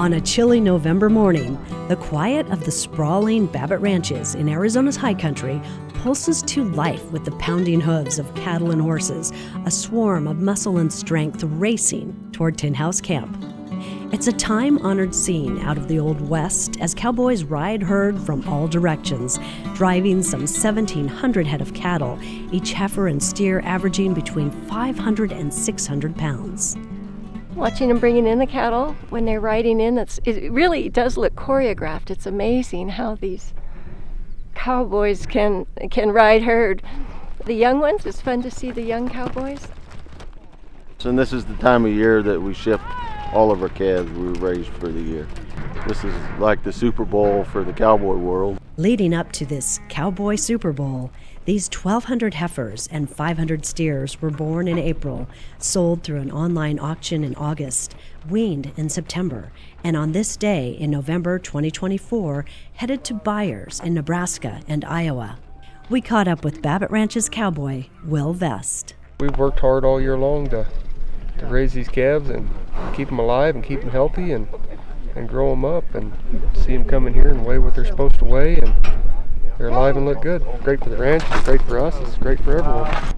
On a chilly November morning, the quiet of the sprawling Babbitt Ranches in Arizona's high country pulses to life with the pounding hooves of cattle and horses, a swarm of muscle and strength racing toward Tin House Camp. It's a time-honored scene out of the Old West as cowboys ride herd from all directions, driving some 1,700 head of cattle, each heifer and steer averaging between 500 and 600 pounds. Watching them bringing in the cattle when they're riding in, it really does look choreographed. It's amazing how these cowboys can ride herd. The young ones, it's fun to see the young cowboys. And this is the time of year that we ship all of our calves we raised for the year. This is like the Super Bowl for the cowboy world. Leading up to this Cowboy Super Bowl, these 1,200 heifers and 500 steers were born in April, sold through an online auction in August, weaned in September, and on this day in November 2024, headed to buyers in Nebraska and Iowa. We caught up with Babbitt Ranches cowboy Will Vest. We've worked hard all year long to raise these calves and keep them alive and keep them healthy and grow them up and see them come in here and weigh what they're supposed to weigh, and they're alive and look good. Great for the ranch, it's great for us, it's great for everyone.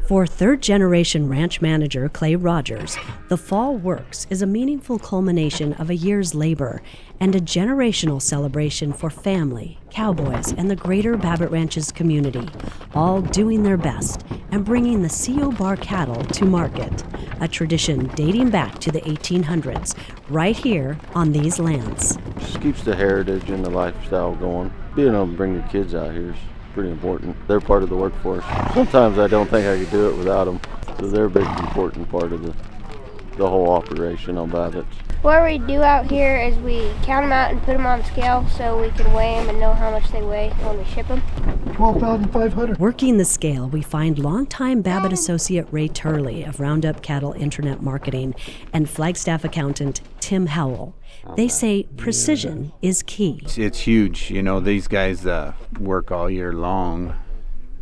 For third-generation ranch manager Clay Rogers, the Fall Works is a meaningful culmination of a year's labor and a generational celebration for family, cowboys, and the greater Babbitt Ranches community, all doing their best and bringing the CO Bar cattle to market, a tradition dating back to the 1800s, right here on these lands. Just keeps the heritage and the lifestyle going. Being able to bring your kids out here is pretty important. They're part of the workforce. Sometimes I don't think I could do it without them. So they're a big important part of the whole operation on Babbitt. What we do out here is we count them out and put them on the scale so we can weigh them and know how much they weigh when we ship them. 12,500. Working the scale, we find longtime Babbitt associate Ray Turley of Roundup Cattle Internet Marketing and Flagstaff accountant Tim Howell. They say precision is key. It's huge. You know, these guys work all year long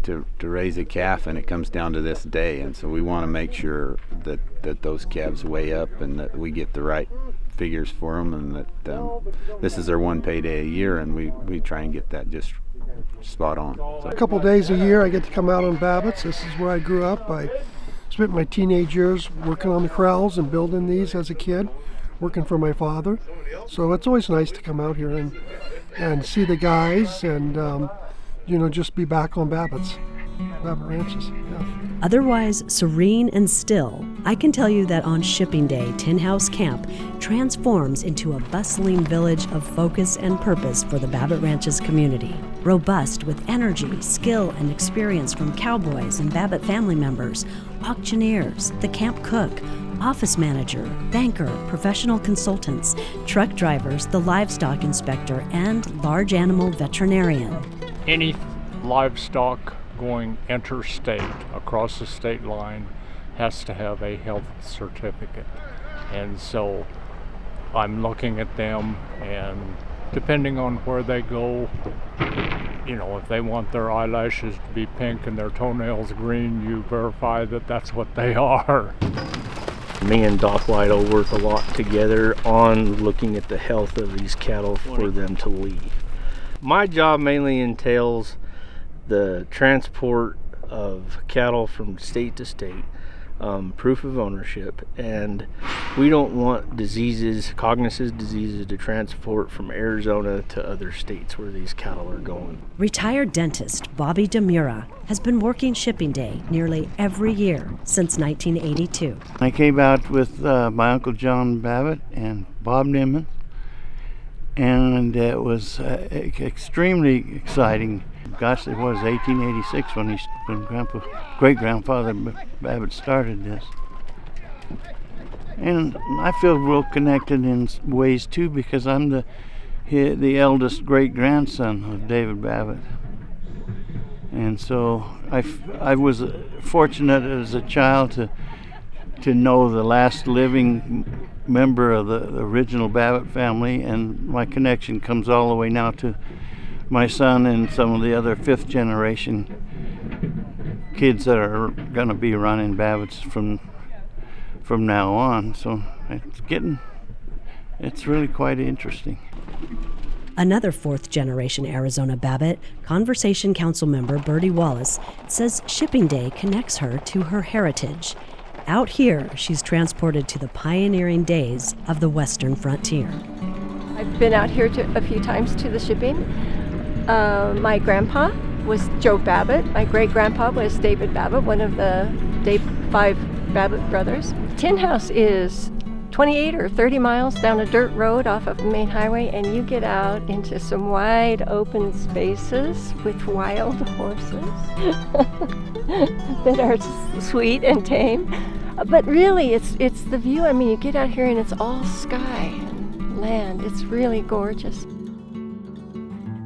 to raise a calf, and it comes down to this day. And so we want to make sure that those calves weigh up and that we get the right figures for them, and that this is their one payday a year, and we try and get that just spot on. So. A couple days a year I get to come out on Babbitt's. This is where I grew up. I spent my teenage years working on the corrals and building these as a kid, working for my father. So it's always nice to come out here and see the guys and just be back on Babbitt Ranches. Yeah. Otherwise serene and still, I can tell you that on shipping day, Tin House Camp transforms into a bustling village of focus and purpose for the Babbitt Ranches community. Robust with energy, skill, and experience from cowboys and Babbitt family members, auctioneers, the camp cook, office manager, banker, professional consultants, truck drivers, the livestock inspector, and large animal veterinarian. Any livestock going interstate across the state line has to have a health certificate. And so I'm looking at them, and depending on where they go, if they want their eyelashes to be pink and their toenails green, you verify that that's what they are. Me and Doc Lytle work a lot together on looking at the health of these cattle for them to leave. My job mainly entails the transport of cattle from state to state, proof of ownership, and we don't want cognizant diseases to transport from Arizona to other states where these cattle are going. Retired dentist Bobby DeMura has been working shipping day nearly every year since 1982. I came out with my Uncle John Babbitt and Bob Nimitz, and it was extremely exciting. Gosh, it was 1886 when great-grandfather Babbitt started this. And I feel real connected in ways too, because I'm the eldest great-grandson of David Babbitt. And so I was fortunate as a child to know the last living member of the original Babbitt family, and my connection comes all the way now to my son and some of the other fifth generation kids that are going to be running Babbitt's from now on. So it's really quite interesting. Another fourth-generation Arizona Babbitt, Conversation Council member Bertie Wallace, says Shipping Day connects her to her heritage. Out here, she's transported to the pioneering days of the western frontier. I've been out here a few times to the shipping. My grandpa was Joe Babbitt. My great-grandpa was David Babbitt, one of the 5 Babbitt brothers. Tin House is 28 or 30 miles down a dirt road off of the main highway, and you get out into some wide open spaces with wild horses that are sweet and tame. But really, it's the view. I mean, you get out here and it's all sky and land. It's really gorgeous.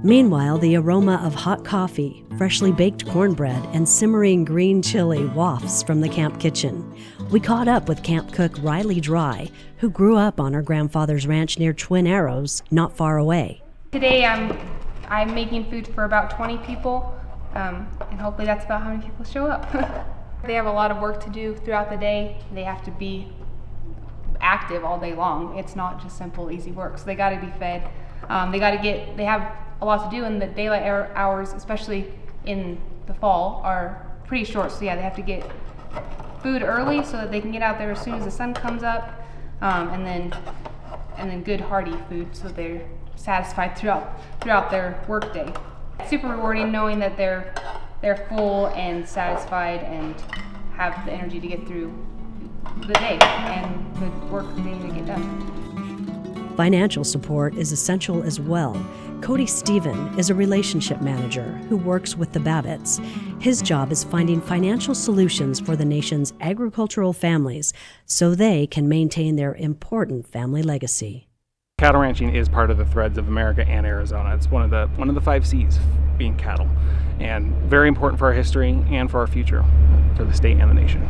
Meanwhile, the aroma of hot coffee, freshly baked cornbread, and simmering green chili wafts from the camp kitchen. We caught up with camp cook Riley Dry, who grew up on her grandfather's ranch near Twin Arrows, not far away. Today I'm making food for about 20 people, and hopefully that's about how many people show up. They have a lot of work to do throughout the day. They have to be active all day long. It's not just simple, easy work. So they got to be fed. They have a lot to do, and the daylight hours, especially in the fall, are pretty short. So yeah, they have to get food early so that they can get out there as soon as the sun comes up, and then good hearty food so they're satisfied throughout their work day. It's super rewarding knowing that they're full and satisfied and have the energy to get through the day and the work that they need to get done. Financial support is essential as well. Cody Stephen is a relationship manager who works with the Babbitts. His job is finding financial solutions for the nation's agricultural families so they can maintain their important family legacy. Cattle ranching is part of the threads of America and Arizona. It's one of the 5 C's, being cattle, and very important for our history and for our future, for the state and the nation.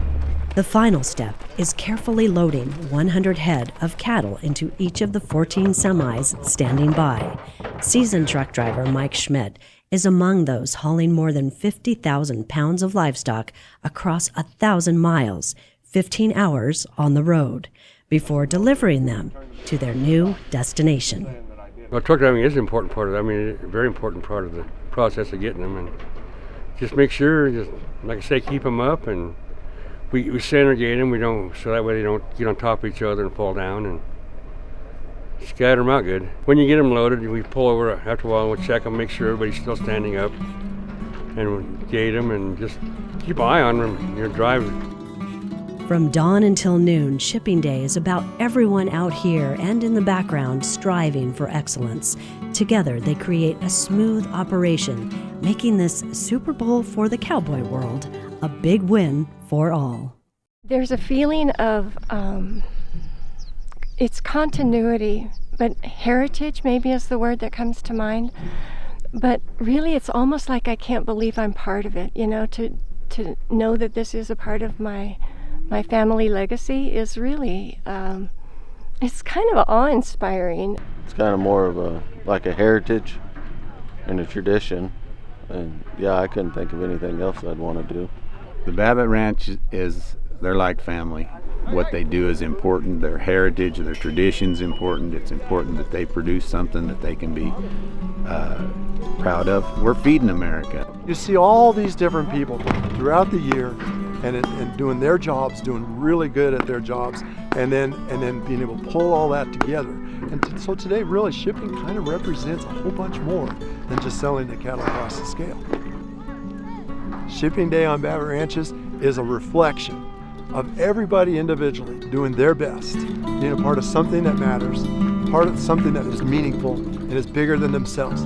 The final step is carefully loading 100 head of cattle into each of the 14 semis standing by. Seasoned truck driver Mike Schmidt is among those hauling more than 50,000 pounds of livestock across 1,000 miles, 15 hours on the road, before delivering them to their new destination. Well, truck driving is an important part of it. I mean, a very important part of the process of getting them, and just make sure, just like I say, keep them up, and we segregate them. So that way they don't get on top of each other and fall down, and scatter them out good. When you get them loaded, we pull over after a while, and we'll check them, make sure everybody's still standing up, and we'll gate them and just keep an eye on them. You're driving. From dawn until noon, Shipping Day is about everyone out here and in the background striving for excellence. Together, they create a smooth operation, making this Super Bowl for the cowboy world a big win for all. There's a feeling of it's continuity, but heritage maybe is the word that comes to mind. But really, it's almost like I can't believe I'm part of it. To know that this is a part of my family legacy is really, it's kind of awe-inspiring. It's kind of more of a heritage and a tradition. And yeah, I couldn't think of anything else I'd want to do. The Babbitt Ranch they're like family. What they do is important. Their heritage, their tradition's important. It's important that they produce something that they can be proud of. We're feeding America. You see all these different people throughout the year and doing their jobs, doing really good at their jobs, and then being able to pull all that together. And so today, really, shipping kind of represents a whole bunch more than just selling the cattle across the scale. Shipping Day on Babbitt Ranches is a reflection of everybody individually doing their best, being a part of something that matters, part of something that is meaningful and is bigger than themselves.